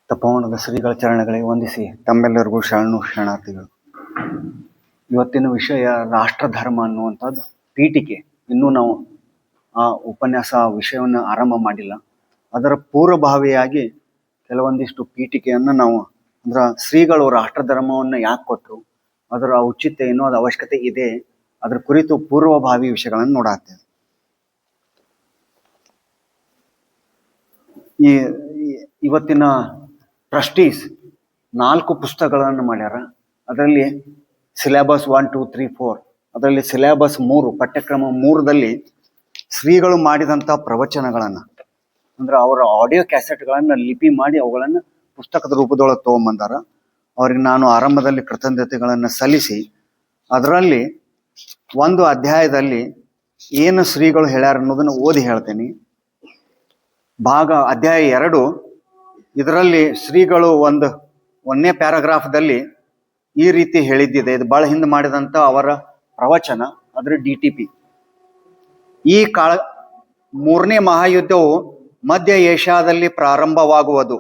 ತಪೋವನದ ಶ್ರೀಗಳ ಚರಣಗಳಿಗೆ ವಂದಿಸಿ ತಮ್ಮೆಲ್ಲರಿಗೂ ಶರಣು ಶರಣಾರ್ಥಿಗಳು. ಇವತ್ತಿನ ವಿಷಯ ರಾಷ್ಟ್ರಧರ್ಮ ಅನ್ನುವಂಥದ್ದು ಪೀಠಿಕೆ. ಇನ್ನೂ ನಾವು ಆ ಉಪನ್ಯಾಸ ವಿಷಯವನ್ನು ಆರಂಭ ಮಾಡಿಲ್ಲ. ಅದರ ಪೂರ್ವಭಾವಿಯಾಗಿ ಕೆಲವೊಂದಿಷ್ಟು ಪೀಠಿಕೆಯನ್ನು ನಾವು ಶ್ರೀಗಳು ರಾಷ್ಟ್ರಧರ್ಮವನ್ನು ಯಾಕೆ ಕೊಟ್ಟರು, ಅದರ ಔಚಿತ್ಯ ಏನೋ, ಅದು ಅವಶ್ಯಕತೆ ಇದೆ, ಅದರ ಕುರಿತು ಪೂರ್ವಭಾವಿ ವಿಷಯಗಳನ್ನು ನೋಡಾತ್ತೇವೆ. ಇವತ್ತಿನ ಟ್ರಸ್ಟೀಸ್ 4 ಪುಸ್ತಕಗಳನ್ನು ಮಾಡ್ಯಾರ. ಅದರಲ್ಲಿ ಸಿಲೆಬಸ್ 1, 2, 3, 4, ಅದರಲ್ಲಿ ಸಿಲೆಬಸ್ 3, ಪಠ್ಯಕ್ರಮ 3ದಲ್ಲಿ ಶ್ರೀಗಳು ಮಾಡಿದಂಥ ಪ್ರವಚನಗಳನ್ನು ಅವರ ಆಡಿಯೋ ಕ್ಯಾಸೆಟ್ಗಳನ್ನು ಲಿಪಿ ಮಾಡಿ ಅವುಗಳನ್ನು ಪುಸ್ತಕದ ರೂಪದೊಳಗೆ ತೊಗೊಂಬಂದಾರ. ಅವ್ರಿಗೆ ನಾನು ಆರಂಭದಲ್ಲಿ ಕೃತಜ್ಞತೆಗಳನ್ನು ಸಲ್ಲಿಸಿ, ಅದರಲ್ಲಿ ಒಂದು ಅಧ್ಯಾಯದಲ್ಲಿ ಏನು ಶ್ರೀಗಳು ಹೇಳ್ಯಾರ ಅನ್ನೋದನ್ನು ಓದಿ ಹೇಳ್ತೇನೆ. ಅಧ್ಯಾಯ 2, ಇದರಲ್ಲಿ ಶ್ರೀಗಳು ಒಂದನೇ ಪ್ಯಾರಾಗ್ರಾಫ್ದಲ್ಲಿ ಈ ರೀತಿ ಹೇಳಿದ್ದಿದೆ. ಇದು ಬಹಳ ಹಿಂದೆ ಮಾಡಿದಂಥ ಅವರ ಪ್ರವಚನ, ಅದರ DTP. ಈ 3ನೇ ಮಹಾಯುದ್ಧವು ಮಧ್ಯ ಏಷ್ಯಾದಲ್ಲಿ ಪ್ರಾರಂಭವಾಗುವುದು.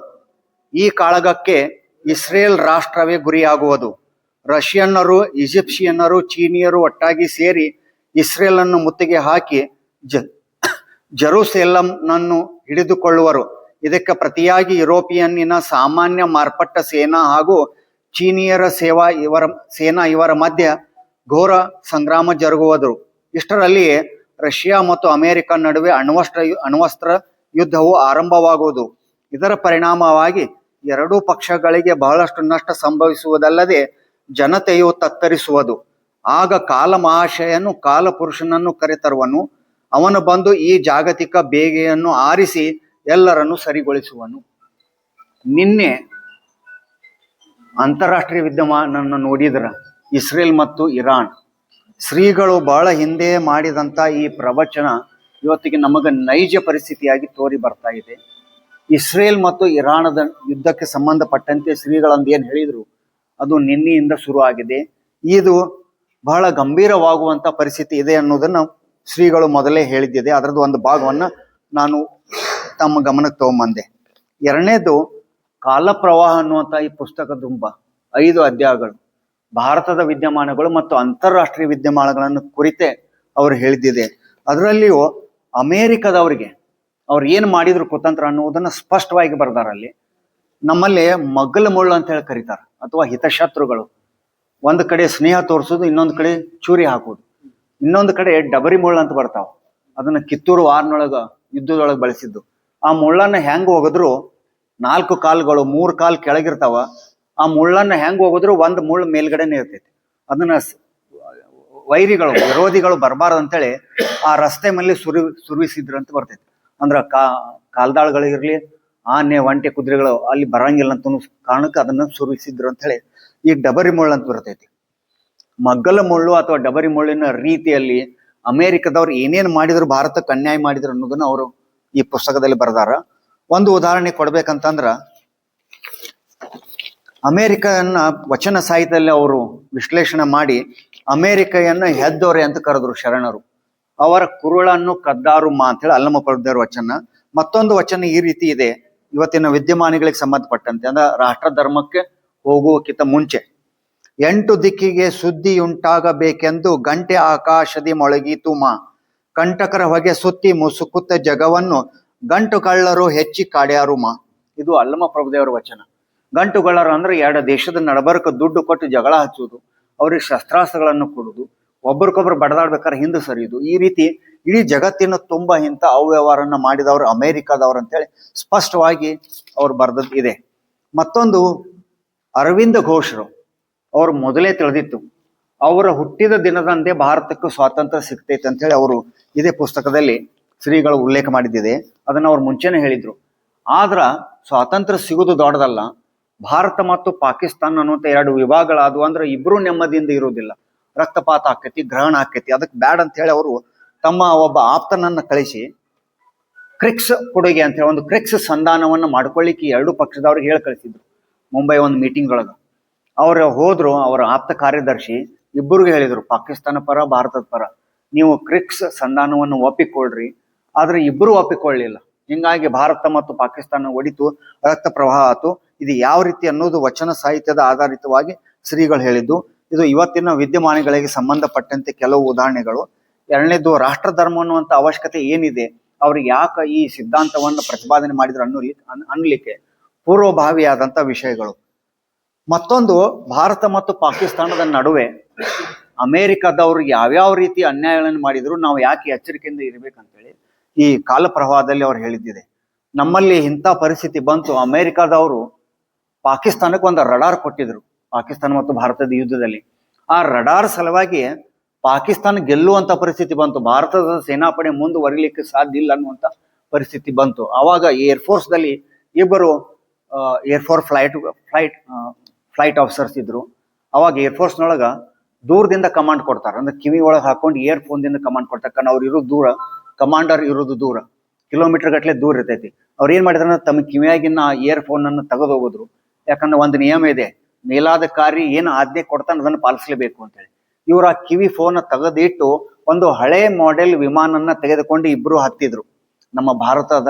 ಈ ಕಾಳಗಕ್ಕೆ ಇಸ್ರೇಲ್ ರಾಷ್ಟ್ರವೇ ಗುರಿಯಾಗುವುದು. ರಷ್ಯನ್ನರು, ಈಜಿಪ್ಷಿಯನ್ನರು, ಚೀನಿಯರು ಒಟ್ಟಾಗಿ ಸೇರಿ ಇಸ್ರೇಲನ್ನು ಮುತ್ತಿಗೆ ಹಾಕಿ ಜೆರುಸೆಲಂನನ್ನು ಹಿಡಿದುಕೊಳ್ಳುವರು. ಇದಕ್ಕೆ ಪ್ರತಿಯಾಗಿ ಯುರೋಪಿಯನ್ನಿನ ಸಾಮಾನ್ಯ ಮಾರ್ಪಟ್ಟ ಸೇನಾ ಹಾಗೂ ಚೀನಿಯರ ಸೇನಾ ಇವರ ಮಧ್ಯೆ ಘೋರ ಸಂಗ್ರಾಮ ಜರುಗುವುದು. ಇಷ್ಟರಲ್ಲಿಯೇ ರಷ್ಯಾ ಮತ್ತು ಅಮೆರಿಕ ನಡುವೆ ಅಣ್ವಸ್ತ್ರ ಯುದ್ಧವು ಆರಂಭವಾಗುವುದು. ಇದರ ಪರಿಣಾಮವಾಗಿ ಎರಡೂ ಪಕ್ಷಗಳಿಗೆ ಬಹಳಷ್ಟು ನಷ್ಟ ಸಂಭವಿಸುವುದಲ್ಲದೆ ಜನತೆಯು ತತ್ತರಿಸುವುದು. ಆಗ ಕಾಲಮಹಾಶಯನು ಕಾಲಪುರುಷನನ್ನು ಕರೆತರುವನು. ಅವನು ಬಂದು ಈ ಜಾಗತಿಕ ಬೇಗೆಯನ್ನು ಆರಿಸಿ ಎಲ್ಲರನ್ನು ಸರಿಗೊಳಿಸುವನು. ನಿನ್ನೆ ಅಂತಾರಾಷ್ಟ್ರೀಯ ವಿದ್ಯಮಾನವನ್ನು ನೋಡಿದ್ರ ಇಸ್ರೇಲ್ ಮತ್ತು ಇರಾನ್, ಶ್ರೀಗಳು ಬಹಳ ಹಿಂದೆ ಮಾಡಿದಂಥ ಈ ಪ್ರವಚನ ಇವತ್ತಿಗೆ ನಮಗೆ ನೈಜ ಪರಿಸ್ಥಿತಿಯಾಗಿ ತೋರಿ ಬರ್ತಾ ಇದೆ. ಇಸ್ರೇಲ್ ಮತ್ತು ಇರಾನದ ಯುದ್ಧಕ್ಕೆ ಸಂಬಂಧಪಟ್ಟಂತೆ ಶ್ರೀಗಳಂದು ಏನು ಹೇಳಿದರು ಅದು ನಿನ್ನೆಯಿಂದ ಶುರು ಆಗಿದೆ. ಇದು ಬಹಳ ಗಂಭೀರವಾಗುವಂಥ ಪರಿಸ್ಥಿತಿ ಇದೆ ಅನ್ನೋದನ್ನು ಶ್ರೀಗಳು ಮೊದಲೇ ಹೇಳಿದ್ದಿದೆ. ಅದರದ್ದು ಒಂದು ಭಾಗವನ್ನು ನಾನು ತಮ್ಮ ಗಮನಕ್ಕೆ ತಗೊಂಬಂದೆ. ಎರಡನೇದು ಕಾಲಪ್ರವಾಹ ಅನ್ನುವಂಥ ಈ ಪುಸ್ತಕ ತುಂಬ 5 ಅಧ್ಯಾಯಗಳು ಭಾರತದ ವಿದ್ಯಮಾನಗಳು ಮತ್ತು ಅಂತಾರಾಷ್ಟ್ರೀಯ ವಿದ್ಯಮಾನಗಳನ್ನು ಕುರಿತೇ ಅವರು ಹೇಳಿದ್ದಿದೆ. ಅದರಲ್ಲಿಯೂ ಅಮೇರಿಕದವರಿಗೆ ಅವ್ರು ಏನು ಮಾಡಿದ್ರು ಕುತಂತ್ರ ಅನ್ನುವುದನ್ನು ಸ್ಪಷ್ಟವಾಗಿ ಬರ್ದಾರಲ್ಲಿ. ನಮ್ಮಲ್ಲಿ ಮಗ್ಗಲ ಮುಳ್ಳು ಅಂತ ಹೇಳಿ ಕರೀತಾರೆ, ಅಥವಾ ಹಿತಶತ್ರುಗಳು. ಒಂದು ಕಡೆ ಸ್ನೇಹ ತೋರಿಸೋದು, ಇನ್ನೊಂದು ಕಡೆ ಚೂರಿ ಹಾಕೋದು, ಇನ್ನೊಂದು ಕಡೆ ಡಬರಿ ಮುಳ್ಳು ಅಂತ ಬರ್ತಾವ. ಅದನ್ನ ಕಿತ್ತೂರು ವಾರ್ನೊಳಗ ಯುದ್ಧದೊಳಗೆ ಬಳಸಿದ್ದು. ಆ ಮುಳ್ಳನ್ನು ಹೆಂಗ್ ಹೋಗಿದ್ರು 4 ಕಾಲ್ಗಳು 3 ಕಾಲ್ ಕೆಳಗಿರ್ತಾವ. ಆ ಮುಳ್ಳನ್ನು ಹೆಂಗ್ ಹೋಗಿದ್ರು ಒಂದು ಮುಳ್ಳು ಮೇಲ್ಗಡೆನೆ ಇರ್ತೈತಿ. ಅದನ್ನ ವಿರೋಧಿಗಳು ಬರಬಾರ್ದು ಅಂತೇಳಿ ಆ ರಸ್ತೆ ಮೇಲೆ ಸುರುವಿಸಿದ್ರು ಅಂತ ಬರ್ತೈತಿ. ಅಂದ್ರ ಕಾಲ್ದಾಳ್ಗಳಿರ್ಲಿ, ಆನೆ, ಒಂಟೆ, ಕುದುರೆಗಳು ಅಲ್ಲಿ ಬರಂಗಿಲ್ಲ ಅಂತ ಕಾರಣಕ್ಕೆ ಅದನ್ನ ಸುರುವಿಸಿದ್ರು ಅಂತ ಹೇಳಿ ಈ ಡಬರಿ ಮುಳ್ಳು ಅಂತ ಬರ್ತೈತಿ. ಮಗ್ಗಲ ಮುಳ್ಳು ಅಥವಾ ಡಬರಿ ಮುಳ್ಳಿನ ರೀತಿಯಲ್ಲಿ ಅಮೇರಿಕದವ್ರು ಏನೇನು ಮಾಡಿದ್ರು, ಭಾರತಕ್ಕೆ ಅನ್ಯಾಯ ಮಾಡಿದ್ರು ಅನ್ನೋದನ್ನ ಅವರು ಈ ಪುಸ್ತಕದಲ್ಲಿ ಬರೆದಾರ. ಒಂದು ಉದಾಹರಣೆ ಕೊಡ್ಬೇಕಂತಂದ್ರ, ಅಮೇರಿಕನ್ನ ವಚನ ಸಾಹಿತ್ಯದಲ್ಲಿ ಅವರು ವಿಶ್ಲೇಷಣೆ ಮಾಡಿ ಅಮೇರಿಕೆಯನ್ನ ಹೆದ್ದೋರೆ ಅಂತ ಕರೆದ್ರು ಶರಣರು. ಅವರ ಕುರುಳನ್ನು ಕದ್ದಾರು ಅಂತ ಹೇಳಿ ಅಲ್ಲಮ ಪ್ರಭುದೇವರ ವಚನ. ಮತ್ತೊಂದು ವಚನ ಈ ರೀತಿ ಇದೆ, ಇವತ್ತಿನ ವಿದ್ಯಮಾನಿಗಳಿಗೆ ಸಂಬಂಧಪಟ್ಟಂತೆ, ಅಂದ್ರೆ ರಾಷ್ಟ್ರ ಧರ್ಮಕ್ಕೆ ಹೋಗುವಕ್ಕಿಂತ ಮುಂಚೆ: 8 ದಿಕ್ಕಿಗೆ ಸುದ್ದಿಯುಂಟಾಗಬೇಕೆಂದು ಗಂಟೆ ಆಕಾಶದಿ ಮೊಳಗೀತು ಕಂಟಕರ ಹೊಗೆ ಸುತ್ತಿ ಮುಸುಕುತ್ತ ಜಗವನ್ನು ಗಂಟುಗಳ್ಳರು ಹೆಚ್ಚಿ ಕಾಡ್ಯಾರು ಇದು ಅಲ್ಲಮ ಪ್ರಭುದೇವರ ವಚನ. ಗಂಟುಗಳ್ಳರು ಅಂದ್ರೆ 2 ದೇಶದ ನಡಬರ್ಕ ದುಡ್ಡು ಕೊಟ್ಟು ಜಗಳ ಹಚ್ಚುವುದು, ಅವ್ರಿಗೆ ಶಸ್ತ್ರಾಸ್ತ್ರಗಳನ್ನು ಕೊಡುವುದು, ಒಬ್ರಿಗೊಬ್ರು ಬಡದಾಡ್ಬೇಕಾದ್ರೆ ಹಿಂದೆ ಸರಿಯುವುದು. ಈ ರೀತಿ ಇಡೀ ಜಗತ್ತಿನ ತುಂಬ ಇಂಥ ಅವ್ಯವಹಾರನ್ನ ಮಾಡಿದವರು ಅಮೇರಿಕಾದವ್ರು ಅಂತೇಳಿ ಸ್ಪಷ್ಟವಾಗಿ ಅವ್ರು ಬರ್ದದ್ದು ಇದೆ. ಮತ್ತೊಂದು ಅರವಿಂದ ಘೋಷರು, ಅವ್ರು ಮೊದಲೇ ತಿಳಿದಿತ್ತು, ಅವರ ಹುಟ್ಟಿದ ದಿನದಂದೇ ಭಾರತಕ್ಕೂ ಸ್ವಾತಂತ್ರ್ಯ ಸಿಗ್ತೈತೆ ಅಂತ ಹೇಳಿ ಅವರು ಇದೇ ಪುಸ್ತಕದಲ್ಲಿ ಶ್ರೀಗಳು ಉಲ್ಲೇಖ ಮಾಡಿದ್ದಿದೆ. ಅದನ್ನು ಅವ್ರು ಮುಂಚೆನೆ ಹೇಳಿದ್ರು. ಆದ್ರ ಸ್ವಾತಂತ್ರ್ಯ ಸಿಗುದು ದೊಡ್ಡದಲ್ಲ, ಭಾರತ ಮತ್ತು ಪಾಕಿಸ್ತಾನ ಅನ್ನುವಂಥ 2 ವಿಭಾಗಗಳಾದವು ಅಂದ್ರೆ ಇಬ್ರು ನೆಮ್ಮದಿಯಿಂದ ಇರುವುದಿಲ್ಲ, ರಕ್ತಪಾತ ಆಕೈತಿ, ಗ್ರಹಣ ಆಕೈತಿ. ಅದಕ್ಕೆ ಬ್ಯಾಡ್ ಅಂತ ಹೇಳಿ ಅವರು ತಮ್ಮ ಒಬ್ಬ ಆಪ್ತನನ್ನ ಕಳಿಸಿ ಕ್ರಿಕ್ಸ್ ಕೊಡುಗೆ ಅಂತ ಹೇಳಿ ಒಂದು ಕ್ರಿಕ್ಸ್ ಸಂಧಾನವನ್ನು ಮಾಡ್ಕೊಳ್ಳಿಕ್ಕೆ 2 ಪಕ್ಷದವ್ರಿಗೆ ಹೇಳಿ ಕಳಿಸಿದ್ರು. ಮುಂಬೈ ಒಂದು ಮೀಟಿಂಗ್ ಒಳಗ ಅವ್ರು ಹೋದ್ರು. ಅವರ ಆಪ್ತ ಕಾರ್ಯದರ್ಶಿ ಇಬ್ಬರಿಗೂ ಹೇಳಿದ್ರು, ಪಾಕಿಸ್ತಾನ ಪರ, ಭಾರತದ ಪರ, ನೀವು ಕ್ರಿಕ್ಸ್ ಸಂಧಾನವನ್ನು ಒಪ್ಪಿಕೊಳ್ಳ್ರಿ. ಆದ್ರೆ ಇಬ್ಬರು ಒಪ್ಪಿಕೊಳ್ಳಿಲ್ಲ. ಹಿಂಗಾಗಿ ಭಾರತ ಮತ್ತು ಪಾಕಿಸ್ತಾನ ಒಡಿತು, ರಕ್ತ ಪ್ರವಾಹ ಆತು. ಇದು ಯಾವ ರೀತಿ ಅನ್ನೋದು ವಚನ ಸಾಹಿತ್ಯದ ಆಧಾರಿತವಾಗಿ ಶ್ರೀಗಳು ಹೇಳಿದ್ದು. ಇದು ಇವತ್ತಿನ ವಿದ್ಯಮಾನಗಳಿಗೆ ಸಂಬಂಧಪಟ್ಟಂತೆ ಕೆಲವು ಉದಾಹರಣೆಗಳು. ಎರಡನೇದು, ರಾಷ್ಟ್ರ ಧರ್ಮ ಅನ್ನುವಂಥ ಅವಶ್ಯಕತೆ ಏನಿದೆ, ಅವ್ರಿಗೆ ಯಾಕೆ ಈ ಸಿದ್ಧಾಂತವನ್ನು ಪ್ರತಿಪಾದನೆ ಮಾಡಿದ್ರು ಅನ್ನಲಿಕ್ಕೆ ಪೂರ್ವಭಾವಿಯಾದಂಥ ವಿಷಯಗಳು. ಮತ್ತೊಂದು, ಭಾರತ ಮತ್ತು ಪಾಕಿಸ್ತಾನದ ನಡುವೆ ಅಮೇರಿಕಾದವ್ರು ಯಾವ್ಯಾವ ರೀತಿ ಅನ್ಯಾಯಗಳನ್ನು ಮಾಡಿದ್ರು, ನಾವು ಯಾಕೆ ಎಚ್ಚರಿಕೆಯಿಂದ ಇರಬೇಕಂತೇಳಿ ಈ ಕಾಲ ಪ್ರವಾಹದಲ್ಲಿ ಅವ್ರು ಹೇಳಿದ್ದಿದೆ. ನಮ್ಮಲ್ಲಿ ಇಂಥ ಪರಿಸ್ಥಿತಿ ಬಂತು, ಅಮೇರಿಕಾದವರು ಪಾಕಿಸ್ತಾನಕ್ಕೆ ಒಂದು ರಡಾರ್ ಕೊಟ್ಟಿದ್ರು ಪಾಕಿಸ್ತಾನ ಮತ್ತು ಭಾರತದ ಯುದ್ಧದಲ್ಲಿ. ಆ ರಡಾರ್ ಸಲುವಾಗಿ ಪಾಕಿಸ್ತಾನ ಗೆಲ್ಲುವಂತ ಪರಿಸ್ಥಿತಿ ಬಂತು, ಭಾರತದ ಸೇನಾಪಡೆ ಮುಂದುವರಿಲಿಕ್ಕೆ ಸಾಧ್ಯ ಇಲ್ಲ ಅನ್ನುವಂಥ ಪರಿಸ್ಥಿತಿ ಬಂತು. ಆವಾಗ ಏರ್ಫೋರ್ಸ್ ದಲ್ಲಿ ಇಬ್ಬರು ಏರ್ಫೋರ್ಸ್ ಫ್ಲೈಟ್ ಆಫೀಸರ್ಸ್ ಇದ್ರು. ಅವಾಗ ಏರ್ಫೋರ್ಸ್ನೊಳಗ ದೂರದಿಂದ ಕಮಾಂಡ್ ಕೊಡ್ತಾರೆ, ಅಂದ್ರೆ ಕಿವಿ ಒಳಗೆ ಹಾಕೊಂಡು ದಿಂದ ಕಮಾಂಡ್ ಕೊಡ್ತಾರೆ. ಕಾರಣ ಅವ್ರು ಇರೋದು ದೂರ, ಕಮಾಂಡರ್ ಇರೋದು ದೂರ, ಕಿಲೋಮೀಟರ್ ಗಟ್ಟಲೆ ದೂರ ಇರ್ತೈತಿ. ಅವ್ರು ಏನ್ ಮಾಡಿದ್ರೆ ತಮ್ಮ ಕಿವಿಯಾಗಿನ ಇಯರ್ ಫೋನ್ ಅನ್ನು ತೆಗೆದು ಹೋಗಿದ್ರು. ಯಾಕಂದ್ರೆ ಒಂದು ನಿಯಮ ಇದೆ, ಮೇಲಾಧಿಕಾರಿ ಏನು ಆಜ್ಞೆ ಕೊಡ್ತಾನೆ ಅದನ್ನು ಪಾಲಿಸಲೇಬೇಕು ಅಂತೇಳಿ. ಇವ್ರು ಆ ಕಿವಿ ಫೋನ್ ತೆಗೆದಿಟ್ಟು ಒಂದು ಹಳೆ ಮಾಡೆಲ್ ವಿಮಾನನ್ನ ತೆಗೆದುಕೊಂಡು ಇಬ್ರು ಹತ್ತಿದ್ರು. ನಮ್ಮ ಭಾರತದ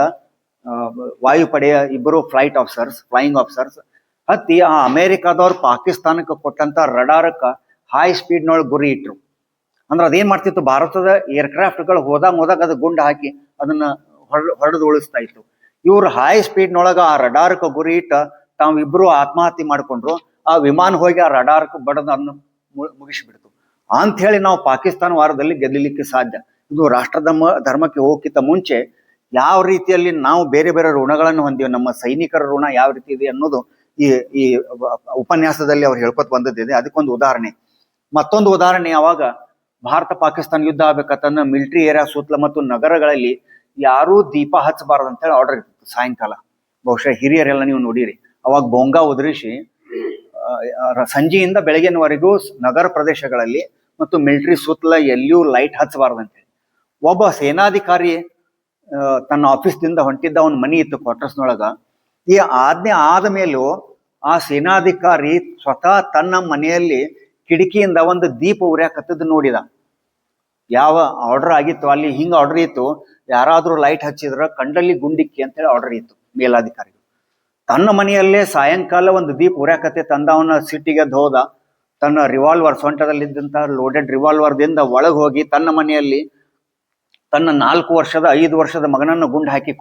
ವಾಯುಪಡೆಯ ಇಬ್ಬರು ಫ್ಲೈಯಿಂಗ್ ಆಫೀಸರ್ಸ್ ಹತ್ತಿ ಆ ಅಮೆರಿಕಾದವ್ರು ಪಾಕಿಸ್ತಾನಕ್ಕೆ ಕೊಟ್ಟಂತ ರಡಾರಕ್ಕ ಹೈ ಸ್ಪೀಡ್ನೊಳಗೆ ಗುರಿ ಇಟ್ರು. ಅಂದ್ರೆ ಅದೇನ್ ಮಾಡ್ತಿತ್ತು, ಭಾರತದ ಏರ್ಕ್ರಾಫ್ಟ್ಗಳು ಹೋದಾಗ ಅದು ಗುಂಡು ಹಾಕಿ ಅದನ್ನ ಹೊಡೆದು ಉಳಿಸ್ತಾ ಇತ್ತು. ಇವ್ರು ಹೈ ಸ್ಪೀಡ್ನೊಳಗ ಆ ರಡಾರ್ಕ ಗುರಿ ಇಟ್ಟ ತಾವಿಬ್ರು ಆತ್ಮಹತ್ಯೆ ಮಾಡ್ಕೊಂಡ್ರು. ಆ ವಿಮಾನ ಹೋಗಿ ಆ ರಡಾರ್ಕ್ ಬಡದ ಅದನ್ನು ಮುಗಿಸಿಬಿಡ್ತು ಅಂತ ಹೇಳಿ ನಾವು ಪಾಕಿಸ್ತಾನ ವಾರದಲ್ಲಿ ಗೆಲ್ಲಲಿಕ್ಕೆ ಸಾಧ್ಯ. ಇದು ರಾಷ್ಟ್ರ ಧರ್ಮಕ್ಕೆ ಹೋಗಕ್ಕಿಂತ ಮುಂಚೆ ಯಾವ ರೀತಿಯಲ್ಲಿ ನಾವು ಬೇರೆ ಬೇರೆ ಋಣಗಳನ್ನು ಹೊಂದಿವಿ, ನಮ್ಮ ಸೈನಿಕರ ಋಣ ಯಾವ ರೀತಿ ಇದೆ ಅನ್ನೋದು ಈ ಉಪನ್ಯಾಸದಲ್ಲಿ ಅವ್ರು ಹೇಳ್ಕೊತ ಬಂದದ್ದಿದೆ. ಅದಕ್ಕೊಂದು ಉದಾಹರಣೆ. ಮತ್ತೊಂದು ಉದಾಹರಣೆ, ಯಾವಾಗ ಭಾರತ ಪಾಕಿಸ್ತಾನ ಯುದ್ಧ ಆಗ್ಬೇಕಂತಂದ್ರೆ ಮಿಲಿಟರಿ ಏರಿಯಾ ಸುತ್ತಲ ಮತ್ತು ನಗರಗಳಲ್ಲಿ ಯಾರೂ ದೀಪ ಹಚ್ಚಬಾರದು ಅಂತೇಳಿ ಆರ್ಡರ್ ಇರ್ತಿತ್ತು. ಸಾಯಂಕಾಲ ಬಹುಶಃ ಹಿರಿಯರೆಲ್ಲ ನೀವು ನೋಡಿರಿ, ಅವಾಗ ಬೊಂಗ ಉದುರಿಸಿ ಸಂಜೆಯಿಂದ ಬೆಳಗಿನವರೆಗೂ ನಗರ ಪ್ರದೇಶಗಳಲ್ಲಿ ಮತ್ತು ಮಿಲಿಟರಿ ಸುತ್ತಲ ಎಲ್ಲಿಯೂ ಲೈಟ್ ಹಚ್ಚಬಾರ್ದು ಅಂತೇಳಿ. ಒಬ್ಬ ಸೇನಾಧಿಕಾರಿ ತನ್ನ ಆಫೀಸ್ದಿಂದ ಹೊಂಟಿದ್ದ, ಅವನ ಮನಿ ಇತ್ತು ಕ್ವಾರ್ಟರ್ಸ್ನೊಳಗ. ಈ ಆಜ್ಞೆ ಆದ ಮೇಲೂ ಆ ಸೇನಾಧಿಕಾರಿ ಸ್ವತಃ ತನ್ನ ಮನೆಯಲ್ಲಿ ಕಿಟಕಿಯಿಂದ ಒಂದು ದೀಪ ಉರಿಯಾಕತ್ತದ್ದು ನೋಡಿದ. ಯಾವ ಆರ್ಡರ್ ಆಗಿತ್ತು ಅಲ್ಲಿ ಹಿಂಗ ಆರ್ಡರ್ ಇತ್ತು, ಯಾರಾದ್ರೂ ಲೈಟ್ ಹಚ್ಚಿದ್ರ ಕಂಡಲ್ಲಿ ಗುಂಡಿಕ್ಕಿ ಅಂತೇಳಿ ಆರ್ಡರ್ ಇತ್ತು ಮೇಲಾಧಿಕಾರಿ. ತನ್ನ ಮನೆಯಲ್ಲೇ ಸಾಯಂಕಾಲ ಒಂದು ದೀಪ ಉರಿಯಾಕತ್ತೆ ತಂದ. ಅವನ ಸಿಟ್ಟಿಗೆ ಹೋದ, ತನ್ನ ರಿವಾಲ್ವರ್, ಸೊಂಟದಲ್ಲಿದ್ದಂತಹ ಲೋಡೆಡ್ ರಿವಾಲ್ವರ್ದಿಂದ ಒಳಗೆ ಹೋಗಿ ತನ್ನ ಮನೆಯಲ್ಲಿ ತನ್ನ 5 ವರ್ಷದ ಮಗನನ್ನು ಗುಂಡು ಹಾಕಿ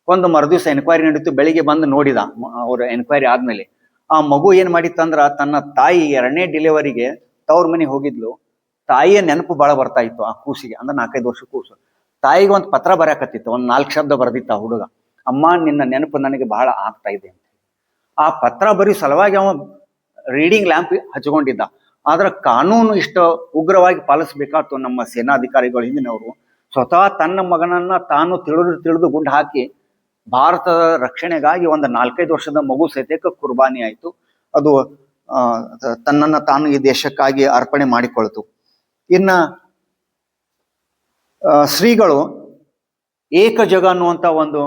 ಕೊಂದ ಮರುದಿವಸ ಎನ್ಕ್ವೈರಿ ನಡೀತು. ಬೆಳಿಗ್ಗೆ ಬಂದು ನೋಡಿದ, ಅವ್ರ ಎನ್ಕ್ವೈರಿ ಆದ್ಮೇಲೆ ಆ ಮಗು ಏನ್ ಮಾಡಿತ್ತಂದ್ರ, ತನ್ನ ತಾಯಿ 2ನೇ ಡೆಲಿವರಿಗೆ ತವ್ರ ಮನೆಗೆ ಹೋಗಿದ್ಲು. ತಾಯಿಯ ನೆನಪು ಬಹಳ ಬರ್ತಾ ಇತ್ತು ಆ ಕೂಸಿಗೆ, ಅಂದ್ರೆ 4-5 ವರ್ಷ ಕೂಸು. ತಾಯಿಗೆ ಒಂದು ಪತ್ರ ಬರೆಯಕತ್ತಿತ್ತು, ಒಂದು 4 ಶಬ್ದ ಬರೆದಿತ್ತ ಆ ಹುಡುಗ, ಅಮ್ಮ ನಿನ್ನ ನೆನಪು ನನಗೆ ಬಹಳ ಆಗ್ತಾ ಇದೆ ಅಂತ. ಆ ಪತ್ರ ಬರೀ ಸಲುವಾಗಿ ಅವ ರೀಡಿಂಗ್ ಲ್ಯಾಂಪ್ ಹಚ್ಕೊಂಡಿದ್ದ. ಆದ್ರೆ ಕಾನೂನು ಇಷ್ಟ ಉಗ್ರವಾಗಿ ಪಾಲಿಸಬೇಕಾಯ್ತು ನಮ್ಮ ಸೇನಾಧಿಕಾರಿಗಳು ಹಿಂದಿನವರು. ಸ್ವತಃ ತನ್ನ ಮಗನನ್ನ ತಾನು ತಿಳಿದು ಗುಂಡು ಹಾಕಿ ಭಾರತದ ರಕ್ಷಣೆಗಾಗಿ ಒಂದು 4-5 ವರ್ಷದ ಮಗು ಸಹಿತಕ್ಕೆ ಕುರ್ಬಾನಿ ಆಯಿತು. ಅದು ತನ್ನನ್ನು ತಾನು ಈ ದೇಶಕ್ಕಾಗಿ ಅರ್ಪಣೆ ಮಾಡಿಕೊಳ್ತು. ಇನ್ನ ಶ್ರೀಗಳು ಏಕ ಜಗ ಅನ್ನುವಂಥ ಒಂದು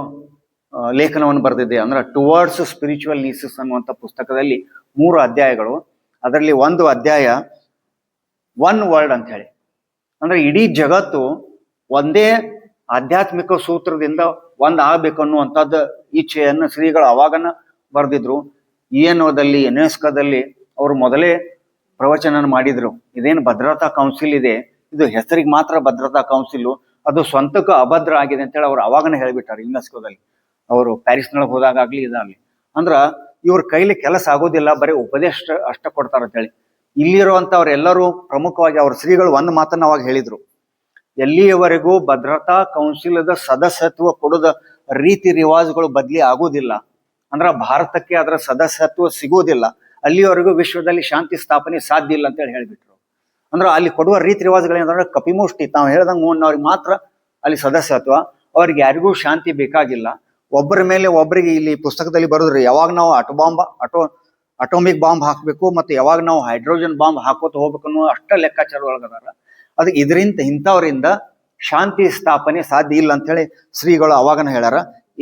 ಲೇಖನವನ್ನು ಬರೆದಿದೆ. ಅಂದ್ರೆ ಟುವರ್ಡ್ಸ್ ಸ್ಪಿರಿಚುವಲ್ ನೀಸಸ್ ಅನ್ನುವಂಥ ಪುಸ್ತಕದಲ್ಲಿ 3 ಅಧ್ಯಾಯಗಳು. ಅದರಲ್ಲಿ ಒಂದು ಅಧ್ಯಾಯ ಒನ್ ವರ್ಲ್ಡ್ ಅಂತ ಹೇಳಿ, ಅಂದ್ರೆ ಇಡೀ ಜಗತ್ತು ಒಂದೇ ಆಧ್ಯಾತ್ಮಿಕ ಸೂತ್ರದಿಂದ ಆಗ್ಬೇಕು ಅನ್ನುವಂಥದ್ದು ಇಚ್ಛೆಯನ್ನು ಶ್ರೀಗಳು ಅವಾಗನ ಬರೆದಿದ್ರು. ಯುಎನ್ಒದಲ್ಲಿ ಯುನೆಸ್ಕೋದಲ್ಲಿ ಅವರು ಮೊದಲೇ ಪ್ರವಚನ ಮಾಡಿದ್ರು. ಇದೇನು ಭದ್ರತಾ ಕೌನ್ಸಿಲ್ ಇದೆ, ಇದು ಹೆಸರಿಗೆ ಮಾತ್ರ ಭದ್ರತಾ ಕೌನ್ಸಿಲ್, ಅದು ಸ್ವಂತಕ್ಕೆ ಅಭದ್ರ ಆಗಿದೆ ಅಂತೇಳಿ ಅವ್ರು ಅವಾಗನೇ ಹೇಳ್ಬಿಟ್ಟಾರೆ. ಯುನೆಸ್ಕೋದಲ್ಲಿ ಅವರು ಪ್ಯಾರಿಸ್ನೊಳಗೆ ಹೋದಾಗಲಿ ಇದಾಗಲಿ, ಅಂದ್ರ ಇವ್ರ ಕೈಲಿ ಕೆಲಸ ಆಗೋದಿಲ್ಲ, ಬರೀ ಉಪದೇಶ ಅಷ್ಟ ಕೊಡ್ತಾರ ಅಂತೇಳಿ. ಇಲ್ಲಿರುವಂತವ್ರೆಲ್ಲರೂ ಪ್ರಮುಖವಾಗಿ ಅವ್ರ ಶ್ರೀಗಳು ಒಂದು ಮಾತನ್ನ ಅವಾಗ ಹೇಳಿದ್ರು, ಎಲ್ಲಿಯವರೆಗೂ ಭದ್ರತಾ ಕೌನ್ಸಿಲದ ಸದಸ್ಯತ್ವ ಕೊಡೋದ ರೀತಿ ರಿವಾಜುಗಳು ಬದಲಿ ಆಗುವುದಿಲ್ಲ, ಅಂದ್ರ ಭಾರತಕ್ಕೆ ಅದರ ಸದಸ್ಯತ್ವ ಸಿಗುವುದಿಲ್ಲ, ಅಲ್ಲಿವರೆಗೂ ವಿಶ್ವದಲ್ಲಿ ಶಾಂತಿ ಸ್ಥಾಪನೆ ಸಾಧ್ಯ ಇಲ್ಲ ಅಂತೇಳಿ ಹೇಳ್ಬಿಟ್ರು. ಅಂದ್ರೆ ಅಲ್ಲಿ ಕೊಡುವ ರೀತಿ ರಿವಾಜುಗಳೇನಂದ್ರೆ ಕಪಿಮುಷ್ಟಿ, ತಾವು ಹೇಳ್ದಂಗೆ ಅವ್ರಿಗೆ ಮಾತ್ರ ಅಲ್ಲಿ ಸದಸ್ಯತ್ವ, ಅವ್ರಿಗೆ ಯಾರಿಗೂ ಶಾಂತಿ ಬೇಕಾಗಿಲ್ಲ. ಒಬ್ಬರ ಮೇಲೆ ಒಬ್ಬರಿಗೆ ಇಲ್ಲಿ ಪುಸ್ತಕದಲ್ಲಿ ಬರೋದ್ರಿ, ಯಾವಾಗ ನಾವು ಅಟೋಮಿಕ್ ಬಾಂಬ್ ಹಾಕಬೇಕು ಮತ್ತು ಯಾವಾಗ ನಾವು ಹೈಡ್ರೋಜನ್ ಬಾಂಬ್ ಹಾಕೋತ ಹೋಗ್ಬೇಕು ಅನ್ನೋ ಅಷ್ಟ ಲೆಕ್ಕಾಚಾರ ಒಳಗದಾರ. ಅದಕ್ಕೆ ಇಂಥವರಿಂದ ಶಾಂತಿ ಸ್ಥಾಪನೆ ಸಾಧ್ಯ ಇಲ್ಲ ಅಂತ ಹೇಳಿ ಶ್ರೀಗಳು ಅವಾಗನ ಹೇಳ್ಯಾರ.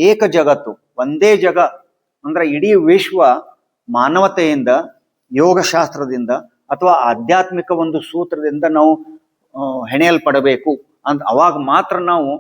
ಏಕ ಜಗತ್ತು, ಒಂದೇ ಜಗ, ಅಂದ್ರೆ ಇಡೀ ವಿಶ್ವ ಮಾನವತೆಯಿಂದ, ಯೋಗಶಾಸ್ತ್ರದಿಂದ ಅಥವಾ ಆಧ್ಯಾತ್ಮಿಕ ಒಂದು ಸೂತ್ರದಿಂದ ನಾವು ಹೆಣೆಯಲ್ಪಡಬೇಕು ಅಂತ. ಅವಾಗ ಮಾತ್ರ ನಾವು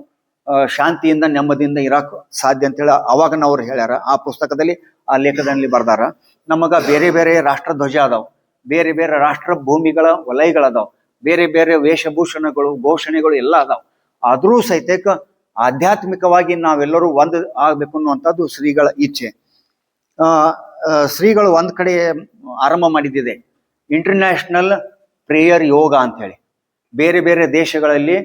ಶಾಂತಿಯಿಂದ ನೆಮ್ಮದಿಯಿಂದ ಇರಾಕ್ ಸಾಧ್ಯ ಅಂತೇಳಿ ಅವಾಗನ ಅವ್ರು ಹೇಳ್ಯಾರ. ಆ ಪುಸ್ತಕದಲ್ಲಿ ಆ ಲೇಖನದಲ್ಲಿ ಬರ್ದಾರ. ನಮಗ ಬೇರೆ ಬೇರೆ ರಾಷ್ಟ್ರ ಧ್ವಜ ಅದಾವ, ಬೇರೆ ಬೇರೆ ರಾಷ್ಟ್ರ ಭೂಮಿಗಳ ವಲಯಗಳದಾವ, ಬೇರೆ ಬೇರೆ ವೇಷಭೂಷಣಗಳು ಘೋಷಣೆಗಳು ಎಲ್ಲ ಅದಾವ. ಆದ್ರೂ ಸಹಿತ ಆಧ್ಯಾತ್ಮಿಕವಾಗಿ ನಾವೆಲ್ಲರೂ ಒಂದು ಆಗ್ಬೇಕು ಅನ್ನುವಂಥದ್ದು ಶ್ರೀಗಳ ಇಚ್ಛೆ. ಶ್ರೀಗಳು ಒಂದ್ ಕಡೆ ಆರಂಭ ಮಾಡಿದ್ದಿದೆ ಇಂಟರ್ನ್ಯಾಷನಲ್ ಪ್ರೇಯರ್ ಯೋಗ ಅಂತ ಹೇಳಿ. ಬೇರೆ ಬೇರೆ ದೇಶಗಳಲ್ಲಿ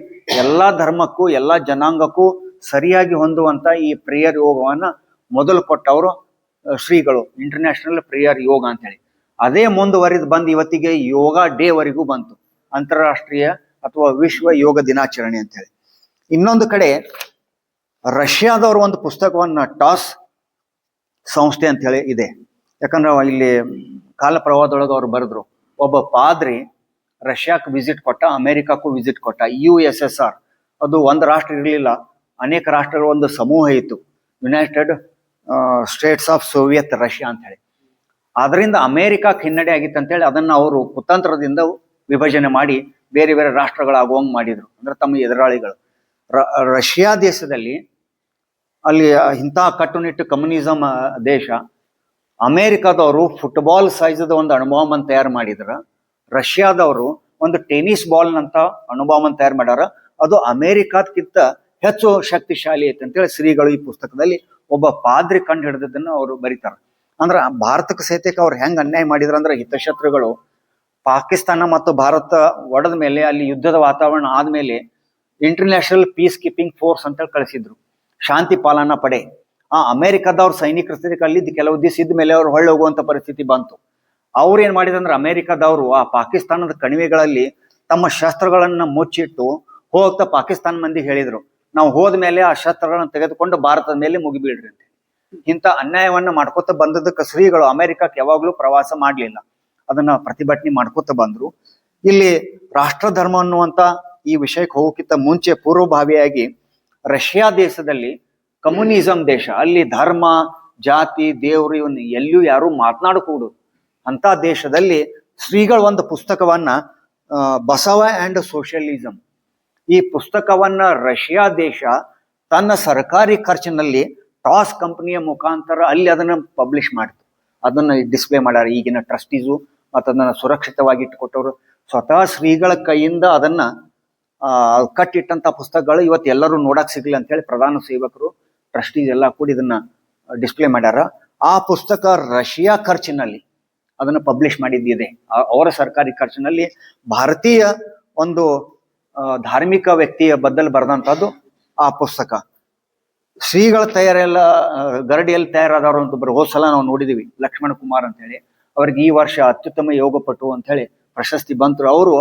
ಎಲ್ಲಾ ಧರ್ಮಕ್ಕೂ ಎಲ್ಲಾ ಜನಾಂಗಕ್ಕೂ ಸರಿಯಾಗಿ ಹೊಂದುವಂತ ಈ ಪ್ರೇಯರ್ ಯೋಗವನ್ನ ಮೊದಲು ಕೊಟ್ಟವರು ಶ್ರೀಗಳು. ಇಂಟರ್ನ್ಯಾಷನಲ್ ಪ್ರೇಯರ್ ಯೋಗ ಅಂತ ಹೇಳಿ ಅದೇ ಮುಂದುವರಿದು ಬಂದು ಇವತ್ತಿಗೆ ಯೋಗ ಡೇ ವರೆಗೂ ಬಂತು, ಅಂತಾರಾಷ್ಟ್ರೀಯ ಅಥವಾ ವಿಶ್ವ ಯೋಗ ದಿನಾಚರಣೆ ಅಂತ ಹೇಳಿ. ಇನ್ನೊಂದು ಕಡೆ ರಷ್ಯಾದವರು ಒಂದು ಪುಸ್ತಕವನ್ನ ಟಾಸ್ ಸಂಸ್ಥೆ ಅಂತ ಹೇಳಿ ಇದೆ. ಯಾಕಂದ್ರೆ ಇಲ್ಲಿ ಕಾಲ ಪ್ರವಾಹದೊಳಗೆ ಅವ್ರು ಬರೆದ್ರು, ಒಬ್ಬ ಪಾದ್ರಿ ರಷ್ಯಾಕ್ಕೆ ವಿಸಿಟ್ ಕೊಟ್ಟ, ಅಮೆರಿಕಕ್ಕೂ ವಿಸಿಟ್ ಕೊಟ್ಟ. USSR ಅದು ಒಂದು ರಾಷ್ಟ್ರ ಇರಲಿಲ್ಲ, ಅನೇಕ ರಾಷ್ಟ್ರಗಳ ಒಂದು ಸಮೂಹ ಇತ್ತು, United States of Soviet Russia ಅಂತ ಹೇಳಿ. ಅದರಿಂದ ಅಮೆರಿಕಕ್ಕೆ ಹಿನ್ನಡೆ ಆಗಿತ್ತು ಅಂತೇಳಿ ಅದನ್ನ ಅವರು ಕುತಂತ್ರದಿಂದ ವಿಭಜನೆ ಮಾಡಿ ಬೇರೆ ಬೇರೆ ರಾಷ್ಟ್ರಗಳಾಗುವಂಗೆ ಮಾಡಿದ್ರು, ಅಂದ್ರೆ ತಮ್ಮ ಎದುರಾಳಿಗಳು. ರಷ್ಯಾ ದೇಶದಲ್ಲಿ ಅಲ್ಲಿ ಇಂಥ ಕಟ್ಟುನಿಟ್ಟು ಕಮ್ಯುನಿಸಂ ದೇಶ. ಅಮೆರಿಕದವರು ಫುಟ್ಬಾಲ್ ಸೈಜದ ಒಂದು ಅಣುಬಾಂಬನ್ನು ತಯಾರು ಮಾಡಿದ್ರ, ರಷ್ಯಾದವರು ಒಂದು ಟೆನಿಸ್ ಬಾಲ್ ನಂತ ಅಣುಬಾಂಬನ್ನು ತಯಾರು ಮಾಡ್ಯಾರ. ಅದು ಅಮೆರಿಕಕ್ಕಿಂತ ಹೆಚ್ಚು ಶಕ್ತಿಶಾಲಿ ಐತೆ ಅಂತೇಳಿ ಶ್ರೀಗಳು ಈ ಪುಸ್ತಕದಲ್ಲಿ ಒಬ್ಬ ಪಾದ್ರಿ ಕಂಡು ಹಿಡಿದದನ್ನು ಅವರು ಬರೀತಾರ. ಅಂದ್ರ ಭಾರತಕ್ಕೆ ಸಹಿತಕ್ಕೆ ಅವ್ರು ಹೆಂಗ್ ಅನ್ಯಾಯ ಮಾಡಿದ್ರ ಅಂದ್ರೆ, ಹಿತಶತ್ರುಗಳು ಪಾಕಿಸ್ತಾನ ಮತ್ತು ಭಾರತ ಒಡೆದ ಮೇಲೆ ಅಲ್ಲಿ ಯುದ್ಧದ ವಾತಾವರಣ ಆದ್ಮೇಲೆ ಇಂಟರ್ನ್ಯಾಷನಲ್ ಪೀಸ್ ಕೀಪಿಂಗ್ ಫೋರ್ಸ್ ಅಂತೇಳಿ ಕಳಿಸಿದ್ರು, ಶಾಂತಿ ಪಾಲನಾ ಪಡೆ. ಆ ಅಮೆರಿಕದವ್ರ ಸೈನಿಕರ ಸ್ಥಿತಿ ಅಲ್ಲಿದ್ದು ಕೆಲವು ದಿವಸ ಇದ್ದ ಮೇಲೆ ಅವ್ರು ಹೊಳ್ಳಿ ಹೋಗುವಂತ ಪರಿಸ್ಥಿತಿ ಬಂತು. ಅವ್ರು ಏನ್ ಮಾಡಿದಂದ್ರೆ, ಅಮೆರಿಕದವರು ಆ ಪಾಕಿಸ್ತಾನದ ಕಣಿವೆಗಳಲ್ಲಿ ತಮ್ಮ ಶಸ್ತ್ರಗಳನ್ನ ಮುಚ್ಚಿಟ್ಟು ಹೋಗ್ತಾ ಪಾಕಿಸ್ತಾನ ಮಂದಿಗೆ ಹೇಳಿದ್ರು, ನಾವು ಹೋದ್ಮೇಲೆ ಆ ಶಸ್ತ್ರಗಳನ್ನ ತೆಗೆದುಕೊಂಡು ಭಾರತದ ಮೇಲೆ ಮುಗಿಬೀಳ್ರಿ ಅಂತ. ಇಂಥ ಅನ್ಯಾಯವನ್ನ ಮಾಡ್ಕೋತ ಬಂದದಕ್ಕೆ ಶ್ರೀಗಳು ಅಮೆರಿಕಕ್ಕೆ ಯಾವಾಗ್ಲೂ ಪ್ರವಾಸ ಮಾಡ್ಲಿಲ್ಲ, ಅದನ್ನ ಪ್ರತಿಭಟನೆ ಮಾಡ್ಕೋತ ಬಂದ್ರು. ಇಲ್ಲಿ ರಾಷ್ಟ್ರ ಧರ್ಮ ಅನ್ನುವಂತ ಈ ವಿಷಯಕ್ಕೆ ಹೋಗೋಕ್ಕಿಂತ ಮುಂಚೆ ಪೂರ್ವಭಾವಿಯಾಗಿ ರಷ್ಯಾ ದೇಶದಲ್ಲಿ ಕಮ್ಯುನಿಸಂ ದೇಶ, ಅಲ್ಲಿ ಧರ್ಮ ಜಾತಿ ದೇವರು ಇವನ್ನ ಎಲ್ಲಿಯೂ ಯಾರು ಮಾತನಾಡಕೂಡುದು ಅಂತ ದೇಶದಲ್ಲಿ ಶ್ರೀಗಳು ಒಂದು ಪುಸ್ತಕವನ್ನ ಬಸವ ಅಂಡ್ ಸೋಷಿಯಲಿಸಂ, ಈ ಪುಸ್ತಕವನ್ನ ರಷ್ಯಾ ದೇಶ ತನ್ನ ಸರ್ಕಾರಿ ಖರ್ಚಿನಲ್ಲಿ ಟಾಸ್ ಕಂಪನಿಯ ಮುಖಾಂತರ ಅಲ್ಲಿ ಅದನ್ನ ಪಬ್ಲಿಷ್ ಮಾಡಿತು, ಅದನ್ನ ಡಿಸ್ಪ್ಲೇ ಮಾಡ್ಯಾರ. ಈಗಿನ ಟ್ರಸ್ಟೀಸು ಮತ್ತು ಅದನ್ನ ಸುರಕ್ಷಿತವಾಗಿ ಇಟ್ಟುಕೊಟ್ಟವರು ಸ್ವತಃ ಶ್ರೀಗಳ ಕೈಯಿಂದ ಅದನ್ನ ಕಟ್ಟಿಟ್ಟಂತ ಪುಸ್ತಕಗಳು ಇವತ್ತು ಎಲ್ಲರೂ ನೋಡಕ್ ಸಿಗ್ಲಿ ಅಂತ ಹೇಳಿ ಪ್ರಧಾನ ಸೇವಕರು ಟ್ರಸ್ಟೀಸ್ ಎಲ್ಲ ಕೂಡಿ ಇದನ್ನ ಡಿಸ್ಪ್ಲೇ ಮಾಡ್ಯಾರ. ಆ ಪುಸ್ತಕ ರಷ್ಯಾ ಖರ್ಚಿನಲ್ಲಿ ಅದನ್ನು ಪಬ್ಲಿಷ್ ಮಾಡಿದ್ದಿದೆ, ಅವರ ಸರ್ಕಾರಿ ಖರ್ಚಿನಲ್ಲಿ. ಭಾರತೀಯ ಒಂದು ಧಾರ್ಮಿಕ ವ್ಯಕ್ತಿಯ ಬದಲು ಬರೆದಂತದ್ದು ಆ ಪುಸ್ತಕ. ಶ್ರೀಗಳ ತಯಾರೆಲ್ಲ ಗರಡಿಯಲ್ಲಿ ತಯಾರಾದವರು ಅಂತ ಒಬ್ಬರು ಹೋದ್ ಸಲ ನಾವು ನೋಡಿದೀವಿ, ಲಕ್ಷ್ಮಣ ಕುಮಾರ್ ಅಂತ ಹೇಳಿ. ಅವ್ರಿಗೆ ಈ ವರ್ಷ ಅತ್ಯುತ್ತಮ ಯೋಗಪಟು ಅಂತ ಹೇಳಿ ಪ್ರಶಸ್ತಿ ಬಂತು. ಅವರು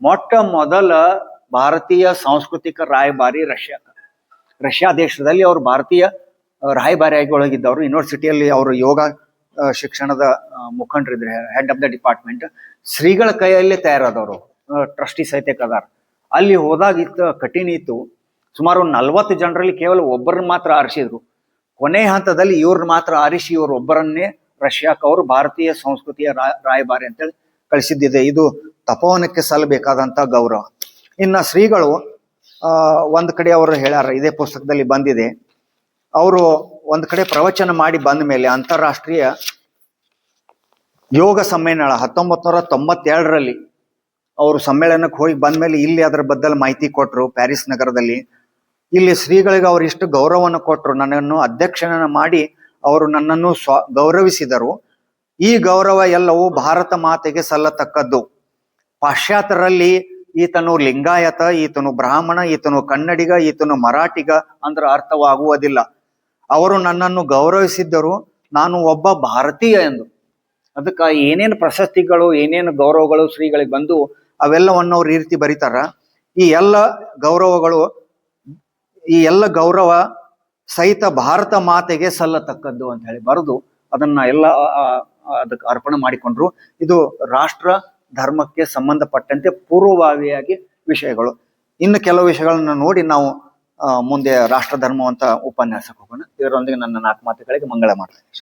ಮೊಟ್ಟ ಮೊದಲ ಭಾರತೀಯ ಸಾಂಸ್ಕೃತಿಕ ರಾಯಭಾರಿ ರಷ್ಯಾ ದೇಶದಲ್ಲಿ ಅವರು ಭಾರತೀಯ ರಾಯಭಾರಿಯಾಗಿ ಒಳಗಿದ್ದವರು. ಯೂನಿವರ್ಸಿಟಿಯಲ್ಲಿ ಅವರು ಯೋಗ ಶಿಕ್ಷಣದ ಮುಖಂಡರಿದ್ರೆ, ಹೆಡ್ ಆಫ್ ದ ಡಿಪಾರ್ಟ್ಮೆಂಟ್. ಶ್ರೀಗಳ ಕೈಯಲ್ಲಿ ತಯಾರಾದವರು, ಟ್ರಸ್ಟಿ ಸಹಿತ ಅದಾರ. ಅಲ್ಲಿ ಹೋದಾಗ ಇತ್ತು ಕಠಿಣ ಇತ್ತು. ಸುಮಾರು 40 ಜನರಲ್ಲಿ ಕೇವಲ ಒಬ್ಬರನ್ನ ಮಾತ್ರ ಆರಿಸಿದ್ರು. ಕೊನೆ ಹಂತದಲ್ಲಿ ಇವ್ರನ್ನ ಮಾತ್ರ ಆರಿಸಿ ಇವರು ಒಬ್ಬರನ್ನೇ ರಷ್ಯಾಕ್ಕೆ ಅವರು ಭಾರತೀಯ ಸಂಸ್ಕೃತಿಯ ರಾಯಭಾರಿ ಅಂತೇಳಿ ಕಳಿಸಿದ್ದಿದೆ. ಇದು ತಪೋವನಕ್ಕೆ ಸಲ್ಲಬೇಕಾದಂತ ಗೌರವ. ಇನ್ನ ಶ್ರೀಗಳು ಒಂದ್ ಕಡೆ ಅವರು ಹೇಳ್ಯಾರ, ಇದೇ ಪುಸ್ತಕದಲ್ಲಿ ಬಂದಿದೆ. ಅವರು ಒಂದ್ ಕಡೆ ಪ್ರವಚನ ಮಾಡಿ ಬಂದ ಮೇಲೆ ಅಂತಾರಾಷ್ಟ್ರೀಯ ಯೋಗ ಸಮ್ಮೇಳನ 1992ರಲ್ಲಿ ಅವರು ಸಮ್ಮೇಳನಕ್ಕೆ ಹೋಗಿ ಬಂದ್ಮೇಲೆ ಇಲ್ಲಿ ಅದರ ಬದಲು ಮಾಹಿತಿ ಕೊಟ್ಟರು ಪ್ಯಾರಿಸ್ ನಗರದಲ್ಲಿ. ಇಲ್ಲಿ ಶ್ರೀಗಳಿಗೆ ಅವರು ಇಷ್ಟು ಗೌರವವನ್ನು ಕೊಟ್ಟರು, ನನ್ನನ್ನು ಅಧ್ಯಕ್ಷನ ಮಾಡಿ ಅವರು ನನ್ನನ್ನು ಗೌರವಿಸಿದರು. ಈ ಗೌರವ ಎಲ್ಲವೂ ಭಾರತ ಮಾತೆಗೆ ಸಲ್ಲತಕ್ಕದ್ದು. ಪಾಶ್ಚಾತ್ಯರಲ್ಲಿ ಈತನು ಲಿಂಗಾಯತ, ಈತನು ಬ್ರಾಹ್ಮಣ, ಈತನು ಕನ್ನಡಿಗ, ಈತನು ಮರಾಠಿಗ ಅಂದ್ರೆ ಅರ್ಥವಾಗುವುದಿಲ್ಲ. ಅವರು ನನ್ನನ್ನು ಗೌರವಿಸಿದ್ದರು, ನಾನು ಒಬ್ಬ ಭಾರತೀಯ ಎಂದು. ಅದಕ್ಕೆ ಏನೇನು ಪ್ರಶಸ್ತಿಗಳು ಏನೇನು ಗೌರವಗಳು ಶ್ರೀಗಳಿಗೆ ಬಂದು ಅವೆಲ್ಲವನ್ನು ಅವ್ರು ಈ ರೀತಿ ಬರೀತಾರ. ಈ ಎಲ್ಲ ಗೌರವ ಸಹಿತ ಭಾರತ ಮಾತೆಗೆ ಸಲ್ಲತಕ್ಕದ್ದು ಅಂತ ಹೇಳಿ ಬರೆದು ಅದನ್ನ ಎಲ್ಲ ಅದಕ್ಕೆ ಅರ್ಪಣೆ ಮಾಡಿಕೊಂಡ್ರು. ಇದು ರಾಷ್ಟ್ರ ಧರ್ಮಕ್ಕೆ ಸಂಬಂಧಪಟ್ಟಂತೆ ಪೂರ್ವಭಾವಿಯಾಗಿ ವಿಷಯಗಳು. ಇನ್ನು ಕೆಲವು ವಿಷಯಗಳನ್ನ ನೋಡಿ ನಾವು ಮುಂದೆ ರಾಷ್ಟ್ರ ಧರ್ಮ ಅಂತ ಉಪನ್ಯಾಸಕ್ಕೆ ಹೋಗೋಣ. ಇದರೊಂದಿಗೆ ನನ್ನ 4 ಮಾತುಗಳಿಗೆ ಮಂಗಳ ಮಾಡ್ತೇನೆ.